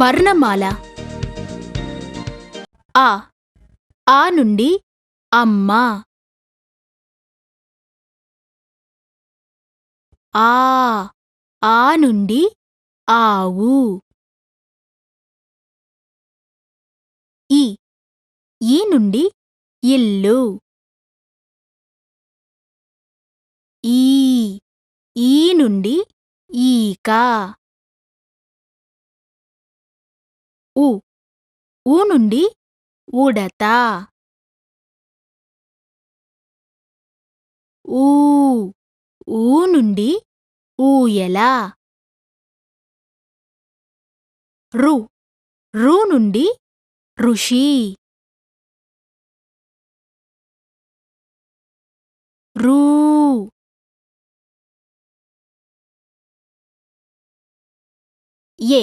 వర్ణమాల. ఆ. ఆ నుండి అమ్మ. ఆ. ఆ నుండి ఆవు. ఈ. ఈ నుండి ఇల్లు. ఈ. ఈ నుండి ఈక. ఉ. ఊ నుండి ఉడత. ఊ. ఊ నుండి ఊయల. రు. రు నుండి ఋషి. రూ. ఏ.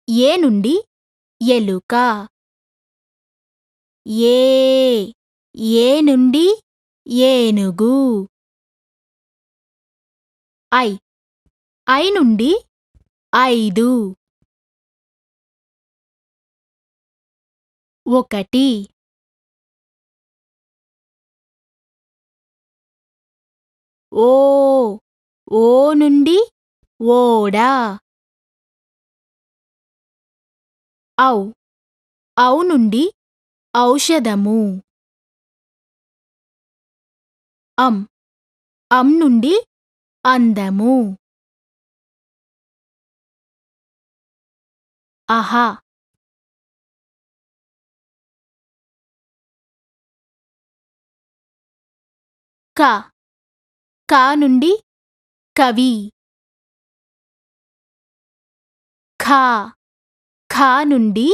ఏ నుండి ఎలుక. ఏ. ఏ నుండి ఏనుగు. ఐ. ఐ నుండి ఐదు. ఒకటి. ఓ. ఓ నుండి ఓడ. ఔ. ఔ నుండి ఔషధము. అం. అం నుండి అందము. అహ. క. క నుండి కవి. ఖ. ఖ నుండి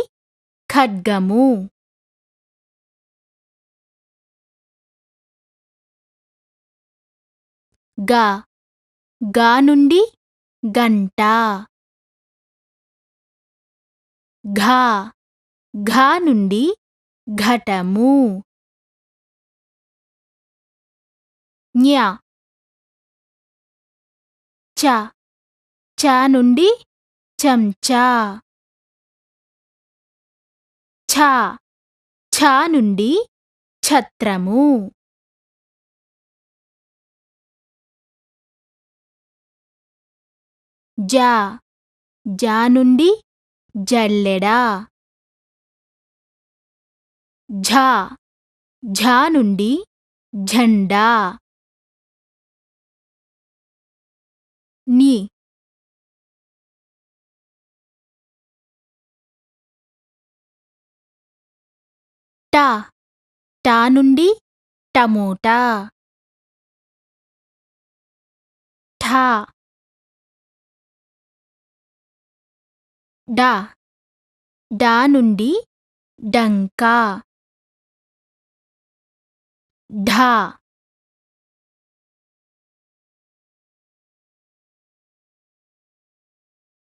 ఖడ్గము. గ. గ నుండి గంట. ఘ. ఘ నుండి ఘటము. జ్ఞ. చ. చ నుండి చెంచా. ఛ. ఛ నుండి ఛత్రము. జ. జ నుండి జల్లెడ. ఝ. ఝ నుండి ఝండా. ని. ట. ట నుండి టమోటా. ఠ. డ. డ నుండి డంకా. ఢ.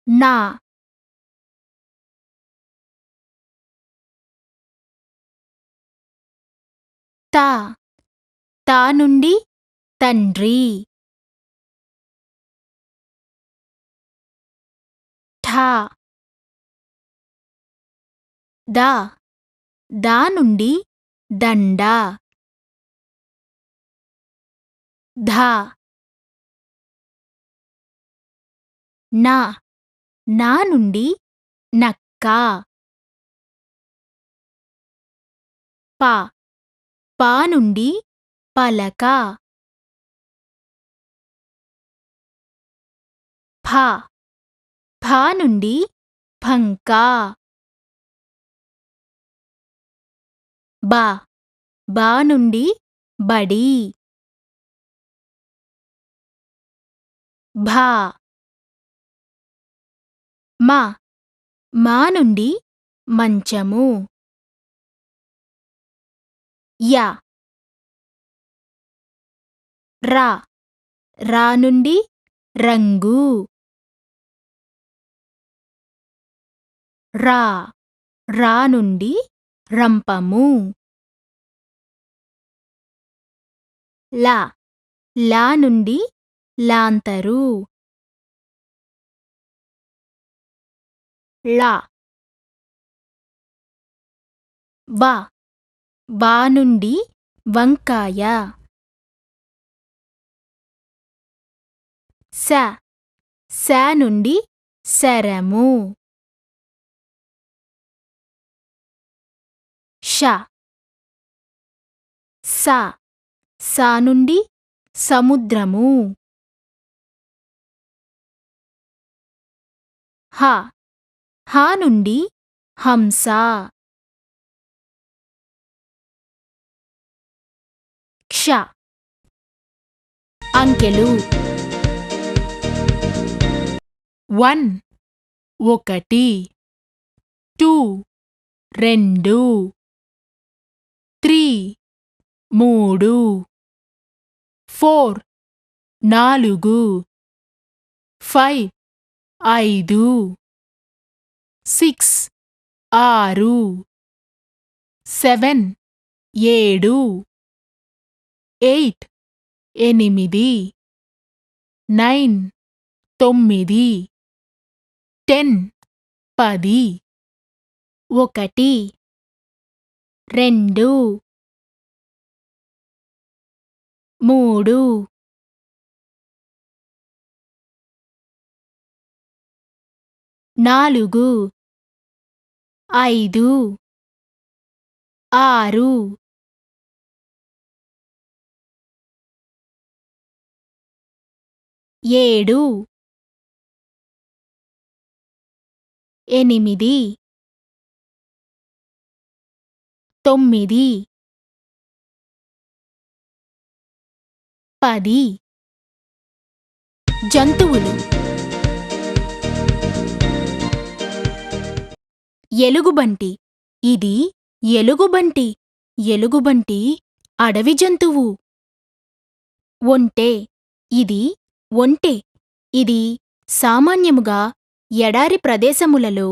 నా. త. త నుండి తండ్రి. ఠ. ద. ద నుండి దండ. ధ. న. నా నుండి నక్క. ప. ప నుండి పలక. ఫ. ఫ నుండి ఫంక. బ. బ నుండి బడి. భ. మ. మ నుండి మంచము. య. ర. ర నుండి రంగు. రా. రా నుండి రంపము. ల. ల నుండి లాంతరు. లా. బా. బా నుండి వంకాయ. సా. సా నుండి శరము. ష. సా. సా నుండి సముద్రము. హ. హ నుండి హంస. క్ష. అంకెలు. 1 ఒకటి, 2 రెండు, 3 మూడు, 4 నాలుగు, 5 ఐదు, 6 ఆరు, 7 ఏడు, 8 ఎనిమిది, 9 తొమ్మిది, 10 పది. 1 2 3 4 5 6 7 8 9 10. జంతువులు. ఎలుగుబంటి. ఇది ఎలుగుబంటి. ఎలుగుబంటి అడవి జంతువు. ఒంటె. ఇది ఒంటె. ఇది సామాన్యముగా ఎడారి ప్రదేశములలో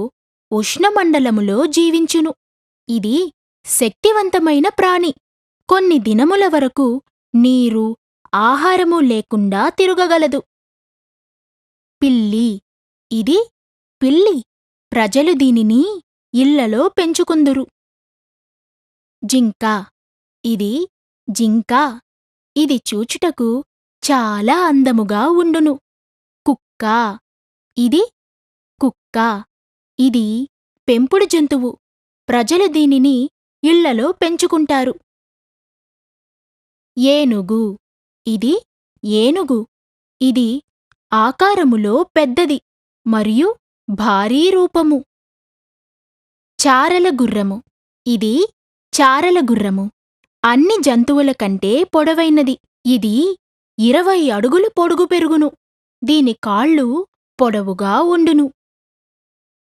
ఉష్ణమండలములో జీవించును. ఇది శక్తివంతమైన ప్రాణి. కొన్ని దినముల వరకు నీరు, ఆహారము లేకుండా తిరగగలదు. పిల్లి. ఇది పిల్లి. ప్రజలు దీనిని ఇళ్లలో పెంచుకుందురు. జింక. ఇది జింక. ఇది చూచుటకు చాలా అందముగా ఉండును. కుక్క. ఇది కుక్క. ఇది పెంపుడు జంతువు. ప్రజలు దీనిని ఇళ్లలో పెంచుకుంటారు. ఏనుగు. ఇది ఏనుగు. ఇది ఆకారములో పెద్దది మరియు భారీ రూపము. చారల గుర్రము. ఇది చారల గుర్రము. అన్ని జంతువుల కంటే పొడవైనది. ఇది 20 అడుగులు పొడుగు పెరుగును. దీని కాళ్ళు పొడవుగా ఉండును.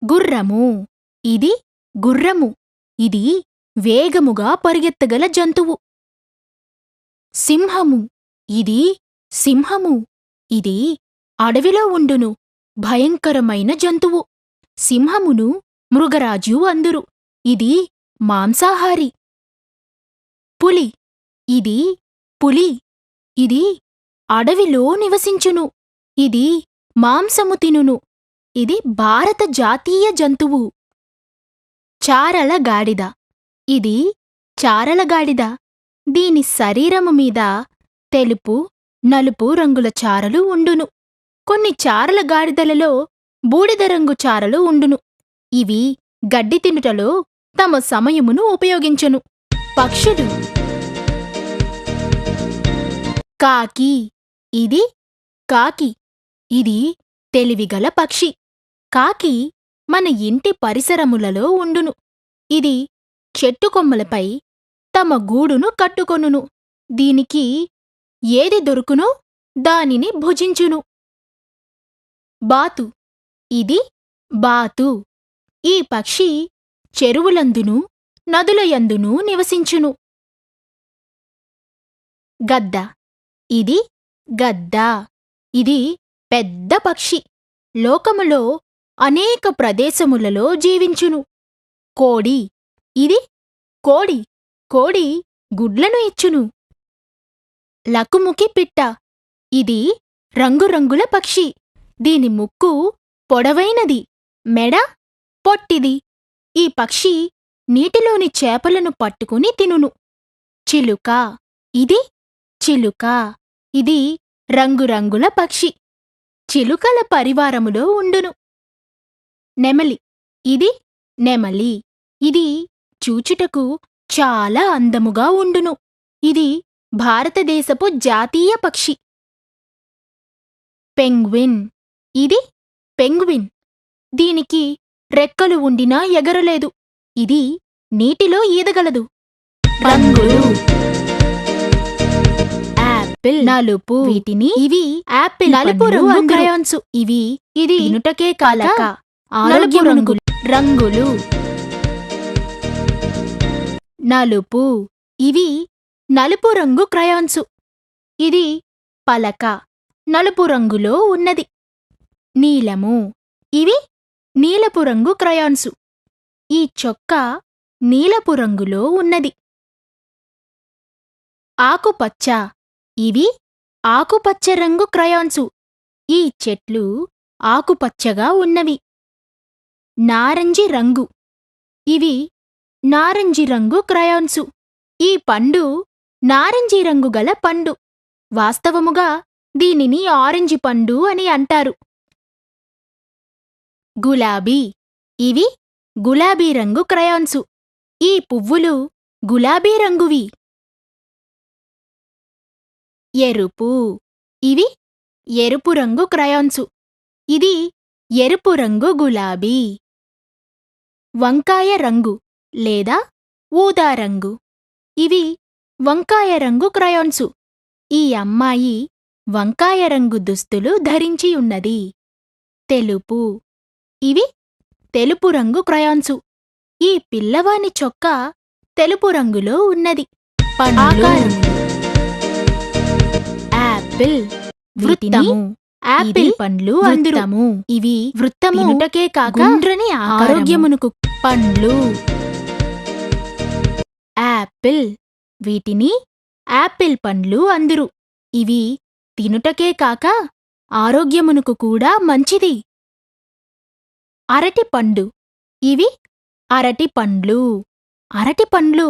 గుర్రము. ఇది గుర్రము. ఇది వేగముగా పరిగెత్తగల జంతువు. సింహము. ఇది సింహము. ఇది అడవిలో ఉండును భయంకరమైన జంతువు. సింహమును మృగరాజు అందురు. ఇది మాంసాహారి. పులి. ఇది పులి. ఇది అడవిలో నివసించును. ఇది మాంసము తినును. ఇది భారత జాతీయ జంతువు. చారల గాడిద. ఇది చారల గాడిద. దీని శరీరము మీద తెలుపు, నలుపు రంగుల చారలు ఉండును. కొన్ని చారల గాడిదలలో బూడిద రంగు చారలు ఉండును. ఇవి గడ్డి తినుటలో తమ సమయమును ఉపయోగించును. పక్షులు. కాకి. ఇది కాకి. ఇది తెలివిగల పక్షి. కాకి మన ఇంటి పరిసరములలో ఉండును. ఇది చెట్టు కొమ్మలపై తమ గూడును కట్టుకొనును. దీనికి ఏది దొరుకునో దానిని భుజించును. బాతు. ఇది బాతు. ఈ పక్షి చెరువులందును, నదులయందును నివసించును. గద్ద. ఇది గద్ద. ఇది పెద్ద పక్షి. లోకములో అనేక ప్రదేశములలో జీవించును. కోడి. ఇది కోడి. కోడి గుడ్లను ఇచ్చును. లకుముకి పిట్ట. ఇది రంగురంగుల పక్షి. దీని ముక్కు పొడవైనది. మెడ పొట్టిది. ఈ పక్షి నీటిలోని చేపలను పట్టుకుని తినును. చిలుక. ఇది చిలుక. ఇది రంగురంగుల పక్షి. చిలుకల పరివారములో ఉండును. నెమలి. ఇది నెమలి. ఇది చూచుటకు చాలా అందముగా ఉండును. ఇది భారతదేశపు జాతీయ పక్షి. పెంగ్విన్. ఇది పెంగ్విన్. దీనికి రెక్కలు ఉండినా ఎగరలేదు. ఇది నీటిలో ఈదగలదు. రంగులు. యాపిల్. నలుపు. ఇవి యాపిల్ నలుపు రంగు క్రయాన్స్. ఇది తినుటకే కాక ఆరోగ్యమునకు రంగులు. నలుపు. ఇవి నలుపు రంగు క్రయాన్స్. ఇది పలక నలుపు రంగులో ఉన్నది. నీలము. ఇవి నీలపు రంగు క్రయాన్స్. ఈ చొక్కా నీలపు రంగులో ఉన్నది. ఆకుపచ్చ. ఇవి ఆకుపచ్చ రంగు క్రయాన్స్. ఈ చెట్లు ఆకుపచ్చగా ఉన్నవి. నారింజి రంగు. ఇవి నారింజి రంగు క్రయాన్స్. ఈ పండు నారింజి రంగు గల పండు. వాస్తవముగా దీనిని ఆరెంజి పండు అని అంటారు. గులాబీ. ఇవి గులాబీ రంగు క్రయాన్స్. ఈ పువ్వులు గులాబీ రంగువి. ఎరుపు. ఇవి ఎరుపు రంగు క్రయాన్స్. ఇది ఎరుపు రంగు గులాబీ. వంకాయ రంగు లేదా ఊదా రంగు. ఇవి వంకాయ రంగు క్రయాన్స్. ఈ అమ్మాయి వంకాయ రంగు దుస్తులు ధరించి ఉన్నది. తెలుపు. ఇవి తెలుపు రంగు క్రయాన్స్. ఈ పిల్లవాని చొక్కా తెలుపు రంగులో ఉన్నది. పండ్లు. యాపిల్. వృత్తము. యాపిల్ పండ్లు అందరము. ఇవి వృత్తము తినుటకే కాక గుండ్రని ఆరోగ్యమునకు పండ్లు. యాపిల్. వీటిని యాపిల్ పండ్లు అందురు. ఇవి తినుటకే కాక ఆరోగ్యమునకు కూడా మంచిది. అరటిపండు. ఇవి అరటి పండ్లు. అరటి పండ్లు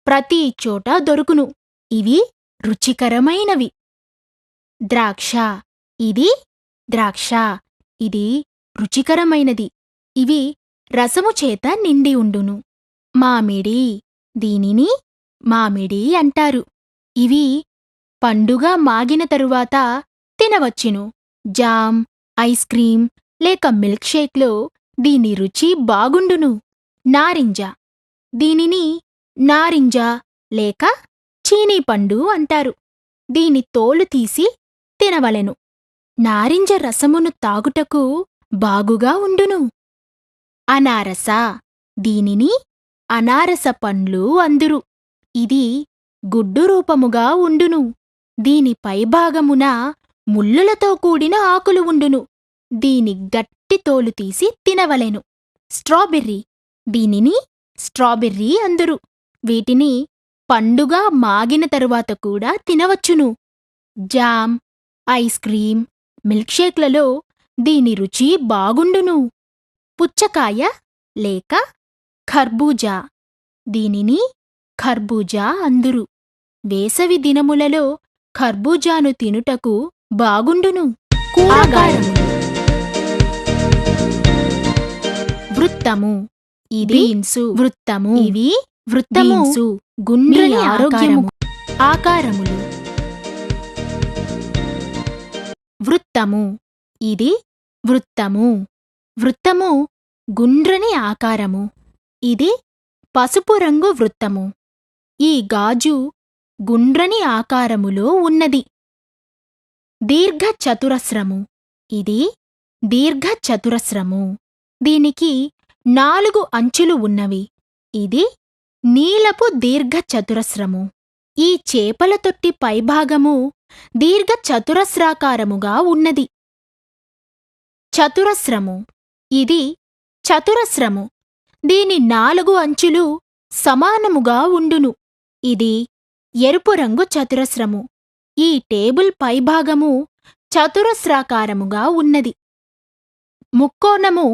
ప్రతి చోట దొరుకును. ఇవి రుచికరమైనవి. ద్రాక్ష. ఇది ద్రాక్ష. ఇది రుచికరమైనది. ఇవి రసము చేత నిండి ఉండును. మామిడి. దీనిని మామిడి అంటారు. ఇవి పండుగా మాగిన తరువాత తినవచ్చును. జామ్, ఐస్ క్రీం లేక మిల్క్ షేక్లో దీని రుచి బాగుండును. నారింజ. దీనిని నారింజ లేక చీనీ పండు అంటారు. దీని తోలు తీసి తినవలెను. నారింజ రసమును తాగుటకు బాగుగా ఉండును. అనారస. దీనిని అనారస పండ్లు అందురు. ఇది గుడ్డు రూపముగా ఉండును. దీని పైభాగమున ముల్లులతో కూడిన ఆకులు ఉండును. దీని గట్టి తోలు తీసి తినవలెను. స్ట్రాబెర్రీ. దీనిని స్ట్రాబెర్రీ అందురు. వీటిని పండుగా మాగిన తరువాత కూడా తినవచ్చును. జామ్, ఐస్ క్రీం, మిల్క్ షేక్లలో దీని రుచి బాగుండును. పుచ్చకాయ లేక ఖర్బూజా. దీనిని ఖర్బూజా అందురు. వేసవి దినములలో ఖర్బూజాను తినుటకు బాగుండును. కూరగాయలు. వృత్తము. ఇది వృత్తము. ఇవి వృత్తము గుండ్రని ఆరోగ్యము ఆకారములు. వృత్తము. ఇది వృత్తము. వృత్తము గుండ్రని ఆకారము. ఇది పసుపు రంగు వృత్తము. ఈ గాజు గుండ్రని ఆకారములో ఉన్నది. దీర్ఘచతురస్రము. ఇది దీర్ఘచతురస్రము. దీనికి 4 అంచులు ఉన్నవి. ఇది నీలపు దీర్ఘచతురస్రము. ఈ చేపల తొట్టి పైభాగము దీర్ఘచతురస్రాకారముగా ఉన్నది. చతురస్రము. ఇది చతురస్రము. దీని 4 అంచులు సమానముగా ఉండును. ఇది ఎరుపు రంగు చతురస్రము. ఈ టేబుల్ పైభాగము చతురస్రాకారముగా ఉన్నది. ముక్కోణము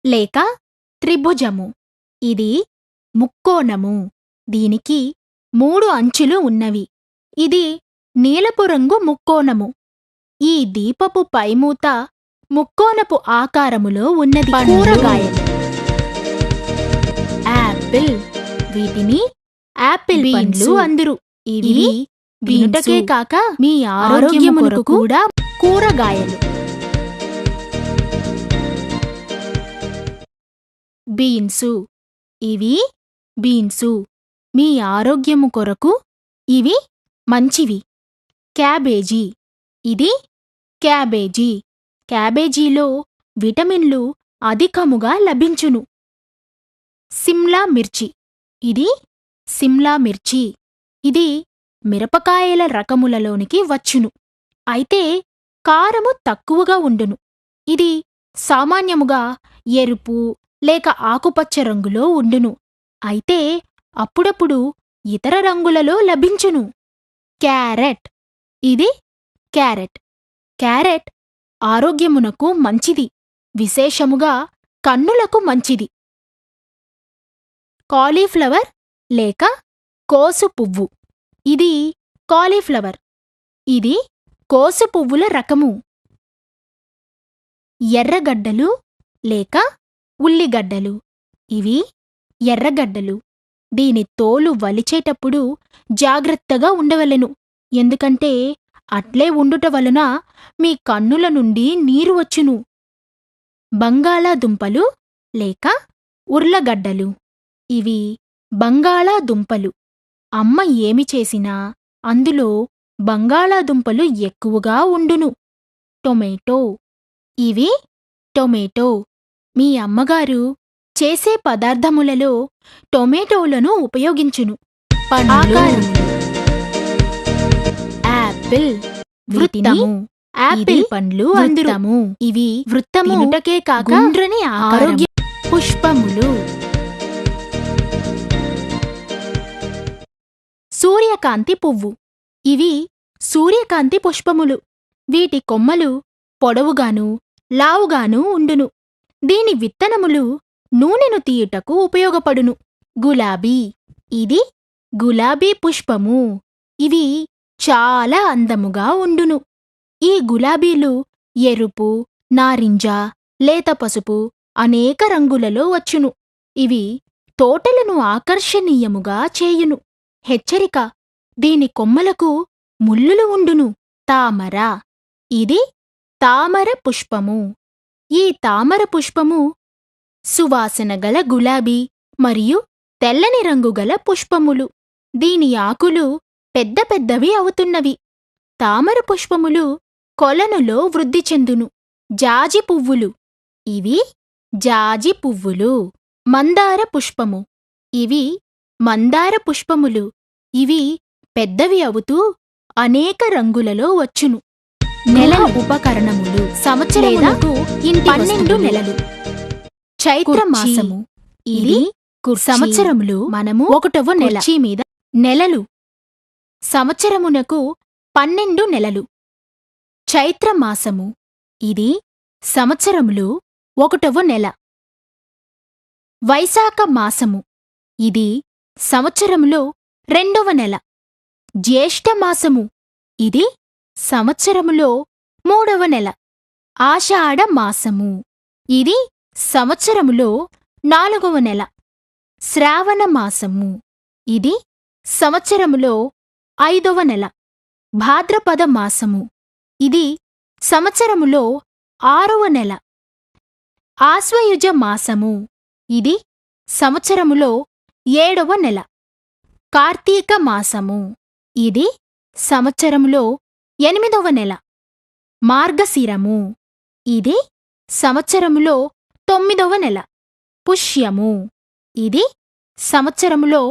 లేక త్రిభుజము. ఇది ముక్కోణము. దీనికి 3 అంచులు ఉన్నవి. ఇది నీలపు రంగు ముక్కోణము. ఈ దీపపు పైమూత ముక్కోణపు ఆకారములో ఉన్నది. కూరగాయలు. యాపిల్. వీటిని యాపిల్ పండ్లు అందురు. ఇవి వినుటకే కాక మీ ఆరోగ్యమునకు కూడా కూరగాయలు. బీన్సు. ఇవి బీన్సు. మీ ఆరోగ్యము కొరకు ఇవి మంచివి. క్యాబేజీ. ఇది క్యాబేజీ. క్యాబేజీలో విటమిన్లు అధికముగా లభించును. సిమ్లా మిర్చి. ఇది సిమ్లా మిర్చి. ఇది మిరపకాయల రకములలోనికి వచ్చును. అయితే కారము తక్కువగా ఉండును. ఇది సామాన్యముగా ఎరుపు లేక ఆకుపచ్చ రంగులో ఉండును. అయితే అప్పుడప్పుడు ఇతర రంగులలో లభించును. క్యారెట్. ఇది క్యారెట్. క్యారెట్ ఆరోగ్యమునకు మంచిది. విశేషముగా కన్నులకు మంచిది. కాలీఫ్లవర్ లేక కోసు పువ్వు. ఇది కాలీఫ్లవర్. ఇది కోసు పువ్వుల రకము. ఎర్రగడ్డలు లేక ఉల్లిగడ్డలు. ఇవి ఎర్రగడ్డలు. దీని తోలు వలిచేటప్పుడు జాగ్రత్తగా ఉండవలెను. ఎందుకంటే అట్లే ఉండుట వలన మీ కన్నుల నుండి నీరు వచ్చును. బంగాళాదుంపలు లేక ఉర్లగడ్డలు. ఇవి బంగాళాదుంపలు. అమ్మ ఏమి చేసినా అందులో బంగాళాదుంపలు ఎక్కువగా ఉండును. టొమాటో. ఇవి టొమాటో. మీ అమ్మగారు చేసే పదార్థములలో టొమాటోలను ఉపయోగించును. ఆకారములు. యాపిల్. వృత్తము. యాపిల్ పండ్లు అందుతాము. ఇవి వృత్తము తినుటకే కాక గుండ్రని ఆరోగ్య. పుష్పములు. సూర్యకాంతి పువ్వు. ఇవి సూర్యకాంతి పుష్పములు. వీటి కొమ్మలు పొడవుగాను లావుగాను ఉండును. దీని విత్తనములు నూనెను తీయుటకు ఉపయోగపడును. గులాబీ. ఇది గులాబీ పుష్పము. ఇవి చాలా అందముగా ఉండును. ఈ గులాబీలు ఎరుపు, నారింజ, లేత పసుపు అనేక రంగులలో వచ్చును. ఇవి తోటలను ఆకర్షణీయముగా చేయును. హెచ్చరిక: దీని కొమ్మలకు ముల్లులు ఉండును. తామర. ఇది తామర పుష్పము. ఈ తామర పుష్పము సువాసనగల గులాబీ మరియు తెల్లని రంగుగల పుష్పములు. దీని ఆకులు పెద్ద పెద్దవి అవుతున్నవి. తామర పుష్పములు కొలనులో వృద్ధి చెందును. జాజి పువ్వులు. ఇవి జాజి పువ్వులు. మందార పుష్పము. ఇవి మందార పుష్పములు. ఇవి పెద్దవి అవుతూ అనేక రంగులలో వచ్చును. నెల ఉపకరణములు. సంవత్సరమునకు 12 నెలలు. చైత్రమాసము. ఇది సంవత్సరములు మనము 1వ నెల మీద నెలలు. సంవత్సరమునకు 12 నెలలు. చైత్రమాసము. ఇది సంవత్సరములు 1వ నెల. వైశాఖ మాసము. ఇది సంవత్సరములో 2వ నెల. జ్యేష్ఠమాసము. ఇది సంవత్సరములో 3వ నెల. ఆషాఢ మాసము. ఇది సంవత్సరములో 4వ నెల. శ్రావణ మాసము. ఇది సంవత్సరములో 5వ నెల. భాద్రపద మాసము. ఇది సంవత్సరములో 6వ నెల. ఆశ్వయుజ మాసము. ఇది సంవత్సరములో 7వ నెల. కార్తీక మాసము. ఇది సంవత్సరములో 8వ నెల. మార్గశిరము. ఇది సంవత్సరములో 9వ నెల. పుష్యము. ఇది సంవత్సరములో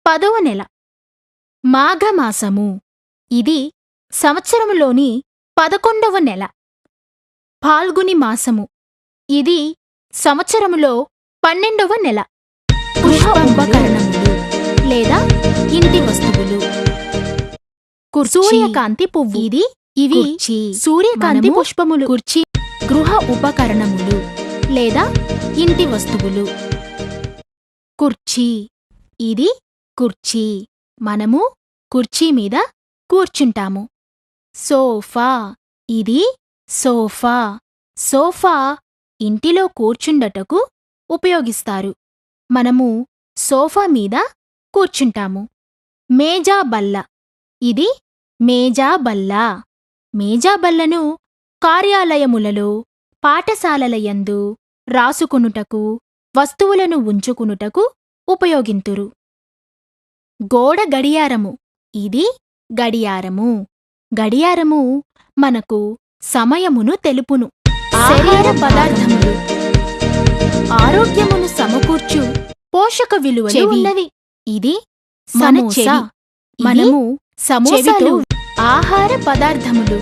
10వ నెల. మాఘమాసము. ఇది సంవత్సరములోని 11వ నెల. ఫాల్గుని మాసము. ఇది సంవత్సరములో 12వ నెల. ఉపకరణములు లేదా ఇంటి వస్తువులు. సూర్యకాంతి పువ్వు. ఇవి సూర్యకాంతి పుష్పములు. కుర్చీ గృహ ఉపకరణములు లేదా ఇంటి వస్తువులు. కుర్చీ. ఇది కుర్చీ. మనము కుర్చీ మీద కూర్చుంటాము. సోఫా. ఇది సోఫా. సోఫా ఇంటిలో కూర్చుండటకు ఉపయోగిస్తారు. మనము సోఫా మీద కూర్చుంటాము. మేజా బల్ల. ఇది మేజా బల్ల. మేజా బల్లను కార్యాలయములలో, పాఠశాలల యందు రాసుకొనుటకు, వస్తువులను ఉంచుకునుటకు ఉపయోగింతురు. గోడ గడియారము. ఇది గడియారము. గడియారము మనకు సమయమును తెలుపును. శరీర పదార్థములు. ఆరోగ్యమును సమకూర్చు పోషక విలువలు ఉన్నవి. ఇది మన చెవి. మనము సమోసాలు ఆహార పదార్థములు.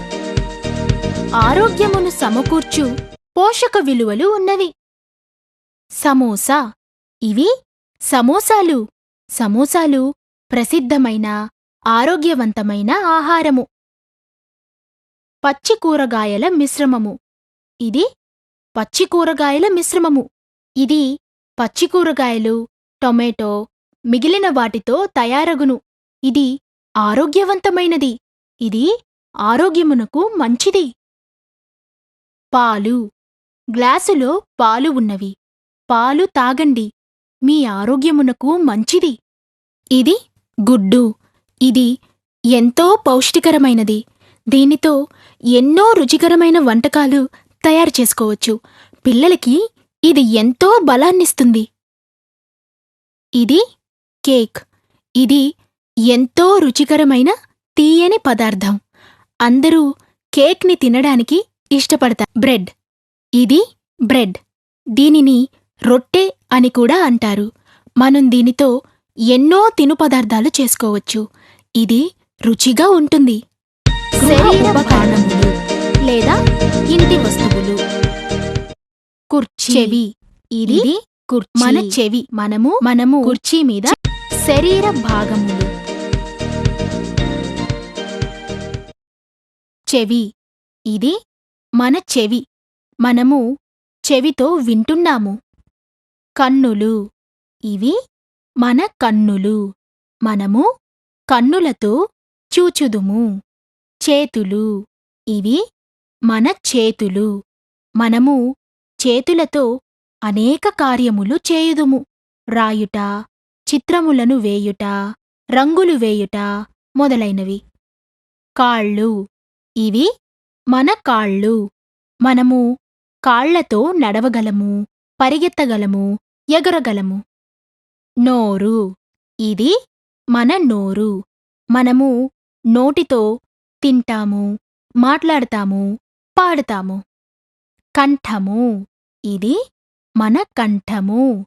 ఆరోగ్యమును సమకూర్చు పోషక విలువలు ఉన్నవి. సమోసా. ఇవి సమోసాలు. సమోసాలు ప్రసిద్ధమైన ఆరోగ్యవంతమైన ఆహారము. పచ్చి కూరగాయల మిశ్రమము. ఇది పచ్చి కూరగాయల మిశ్రమము. ఇది పచ్చి కూరగాయలు, టొమాటో, మిగిలిన వాటితో తయారగును. ఇది ఆరోగ్యవంతమైనది. ఇది ఆరోగ్యమునకు మంచిది. పాలు. గ్లాసులో పాలు ఉన్నవి. పాలు తాగండి. మీ ఆరోగ్యమునకు మంచిది. ఇది గుడ్డు. ఇది ఎంతో పౌష్టికరమైనది. దీనితో ఎన్నో రుచికరమైన వంటకాలు తయారు చేసుకోవచ్చు. పిల్లలకి ఇది ఎంతో బలాన్నిస్తుంది. ఇది కేక్. ఇది ఎంతో రుచికరమైన తీయని పదార్థం. అందరూ కేక్ని తినడానికి ఇష్టపడతారు. బ్రెడ్. ఇది బ్రెడ్. దీనిని రొట్టె అని కూడా అంటారు. మనం దీనితో ఎన్నో తిను పదార్థాలు చేసుకోవచ్చు. ఇది రుచిగా ఉంటుంది. శరీర ఉపకరణములు లేదా ఇంటి వస్తువులు. కుర్చీ. చెవి. ఇది కుర్చీ. మన చెవి. మనము కుర్చీ మీద శరీర భాగములు. చెవి. ఇది మన చెవి. మనము చెవితో వింటున్నాము. కన్నులు. ఇవి మన కన్నులు. మనము కన్నులతో చూచుదుము. చేతులు. ఇవి మన చేతులు. మనము చేతులతో అనేక కార్యములు చేయుదుము. రాయుట, చిత్రములను వేయుట, రంగులు వేయుట మొదలైనవి. కాళ్ళు. ఇవి మన కాళ్ళు. మనము కాళ్లతో నడవగలము, పరిగెత్తగలము, ఎగరగలము. నోరు. ఇది మన నోరు. మనము నోటితో తింటాము, మాట్లాడతాము, పాడుతాము. కంఠము. ఇది మన కంఠము.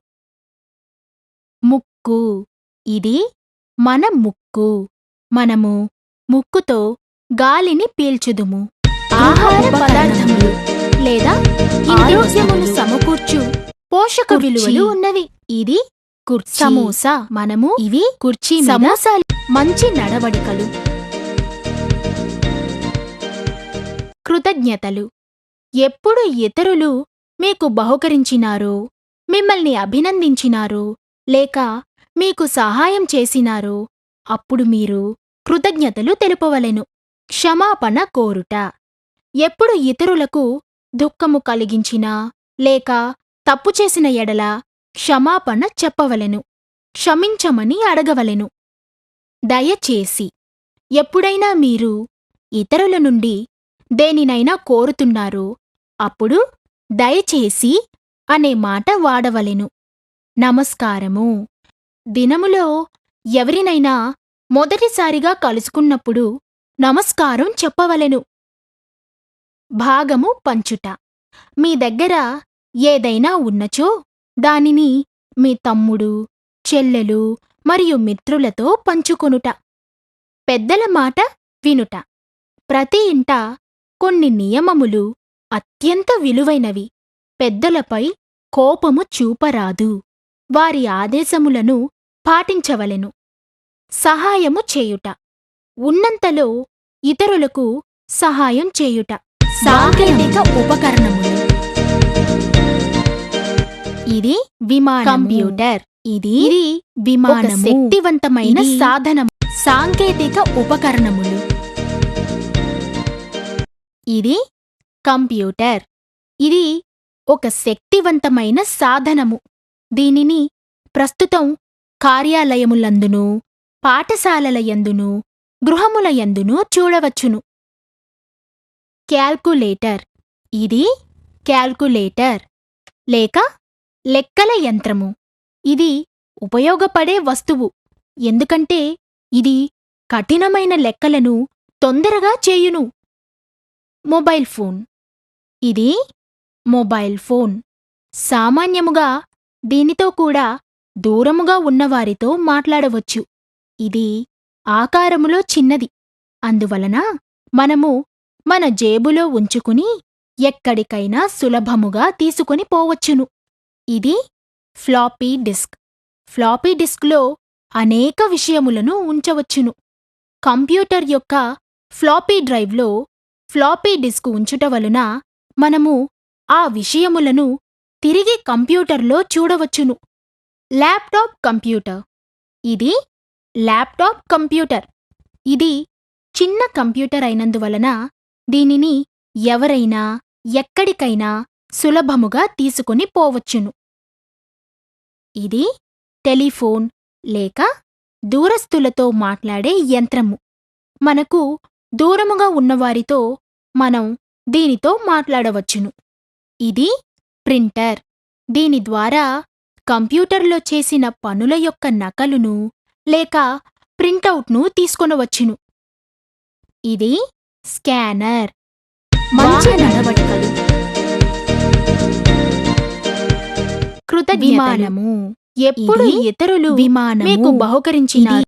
ముక్కు. ఇది మన ముక్కు. మనము ముక్కుతో గాలిని పీల్చుదుము. ఆహార పదార్థములు లేదా ఆరోగ్యమును సమకూర్చు పోషక విలువలు ఉన్నవి. ఇది కుర్చీ. సమోసా. మనము ఇవి కుర్చీ మీద సమోసాలు. మంచి నడవడికలు. కృతజ్ఞతలు. ఎప్పుడు ఇతరులు మీకు బహుకరించినారో, మిమ్మల్ని అభినందించినారో, లేక మీకు సహాయం చేసినారో అప్పుడు మీరు కృతజ్ఞతలు తెలుపవలెను. క్షమాపణ కోరుట. ఎప్పుడు ఇతరులకు దుఃఖము కలిగించినా లేక తప్పు చేసిన ఎడల క్షమాపణ చెప్పవలెను. క్షమించమని అడగవలెను. దయచేసి. ఎప్పుడైనా మీరు ఇతరుల నుండి దేనినైనా కోరుతున్నారో అప్పుడు దయచేసి అనే మాట వాడవలెను. నమస్కారము. దినములో ఎవరినైనా మొదటిసారిగా కలుసుకున్నప్పుడు నమస్కారం చెప్పవలెను. భాగము పంచుట. మీ దగ్గర ఏదైనా ఉన్నచో దానిని మీ తమ్ముడు, చెల్లెలు మరియు మిత్రులతో పంచుకొనుట. పెద్దల మాట వినుట. ప్రతి ఇంట కొన్ని నియమములు అత్యంత విలువైనవి. పెద్దలపై కోపము చూపరాదు. వారి ఆదేశములను పాటించవలెను. సహాయము చేయుట. ఉన్నంతలో ఇతరులకు సహాయం చేయుట. సాంకేతిక ఉపకరణములు. ఇది విమానము, కంప్యూటర్, ఇది విమానము, ఒక శక్తివంతమైన సాధనం, సాంకేతిక ఉపకరణములు. ఇది కంప్యూటర్. ఇది ఒక శక్తివంతమైన సాధనము. దీనిని ప్రస్తుతం కార్యాలయములందును, పాఠశాలల యందును, గృహముల యందును చూడవచ్చును. క్యాల్కులేటర్. ఇది క్యాల్కులేటర్ లేక లెక్కల యంత్రము. ఇది ఉపయోగపడే వస్తువు, ఎందుకంటే ఇది కఠినమైన లెక్కలను తొందరగా చేయును. Mobile phone. ఇది మొబైల్ ఫోన్. సామాన్యముగా దీనితో కూడా దూరముగా ఉన్నవారితో మాట్లాడవచ్చు. ఇది ఆకారములో చిన్నది, అందువలన మనము మన జేబులో ఉంచుకుని ఎక్కడికైనా సులభముగా తీసుకొని పోవచ్చును. ఇది ఫ్లాపీ డిస్క్. ఫ్లాపీ డిస్క్లో అనేక విషయములను ఉంచవచ్చును. కంప్యూటర్ యొక్క ఫ్లాపీ డ్రైవ్లో ఫ్లాపీ డిస్క్ ఉంచుట వలన మనము ఆ విషయములను తిరిగి కంప్యూటర్లో చూడవచ్చును. Laptop computer. ఇది ల్యాప్టాప్ కంప్యూటర్. ఇది చిన్న కంప్యూటర్ అయినందువలన దీనిని ఎవరైనా ఎక్కడికైనా సులభముగా తీసుకొని పోవచ్చును. ఇది టెలిఫోన్ లేక దూరస్తులతో మాట్లాడే యంత్రము. మనకు దూరముగా ఉన్నవారితో మనం దీనితో మాట్లాడవచ్చును. ఇది ప్రింటర్. దీని ద్వారా కంప్యూటర్లో చేసిన పనుల యొక్క నకలును లేక ప్రింటౌట్ను తీసుకొనవచ్చును. ఇది స్కానర్. మంచి నడవడికలు, కృతజ్ఞతలు. ఎప్పుడు ఇతరులు మీకు బహుకరించినారు